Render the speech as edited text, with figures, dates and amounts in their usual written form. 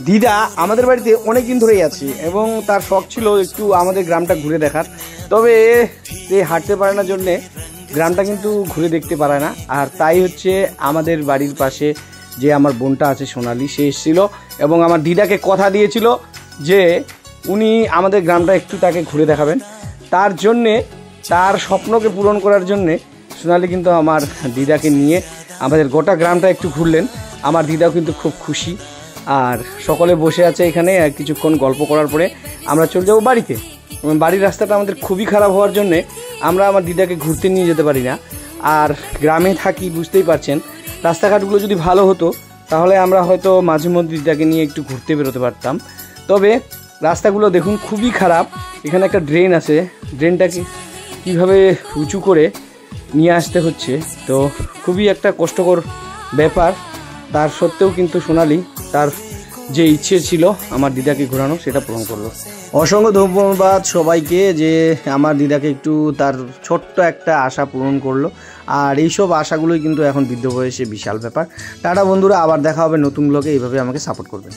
দিদা আমাদের বাড়িতে অনেক দিন ধরেই আছে এবং তার শখ ছিল একটু আমাদের গ্রামটা ঘুরে দেখার। তবে সে হাঁটতে পারে না জন্যে গ্রামটা কিন্তু ঘুরে দেখতে পারে না। আর তাই হচ্ছে আমাদের বাড়ির পাশে যে আমার বোনটা আছে সোনালি, সে এসেছিলো এবং আমার দিদাকে কথা দিয়েছিল যে উনি আমাদের গ্রামটা একটু তাকে ঘুরে দেখাবেন। তার জন্যে, তার স্বপ্নকে পূরণ করার জন্যে সোনালি কিন্তু আমার দিদাকে নিয়ে আমাদের গোটা গ্রামটা একটু ঘুরলেন। আমার দিদাও কিন্তু খুব খুশি। আর সকলে বসে আছে এখানে, আর কিছুক্ষণ গল্প করার পরে আমরা চলে যাবো বাড়িতে। বাড়ির রাস্তাটা আমাদের খুবই খারাপ হওয়ার জন্যে আমরা আমার দিদাকে ঘুরতে নিয়ে যেতে পারি না। আর গ্রামে থাকি, বুঝতেই পারছেন, রাস্তাঘাটগুলো যদি ভালো হতো তাহলে আমরা হয়তো মাঝে মধ্যে দিদাকে নিয়ে একটু ঘুরতে বেরোতে পারতাম। তবে রাস্তাগুলো দেখুন খুবই খারাপ। এখানে একটা ড্রেন আছে, ড্রেনটাকে কীভাবে উঁচু করে নিয়ে আসতে হচ্ছে, তো খুবই একটা কষ্টকর ব্যাপার। তার সত্ত্বেও কিন্তু সোনালি তার যে ইচ্ছে ছিল আমার দিদাকে ঘোরানো, সেটা পূরণ করলো। অসংখ্য ধন্যবাদ সবাইকে যে আমার দিদাকে একটু তার ছোট্ট একটা আশা পূরণ করলো। আর এইসব আশাগুলোই কিন্তু এখন বৃদ্ধ বয়সে বিশাল ব্যাপার। টাটা বন্ধুরা, আবার দেখা হবে নতুন ব্লগে। এইভাবে আমাকে সাপোর্ট করবেন।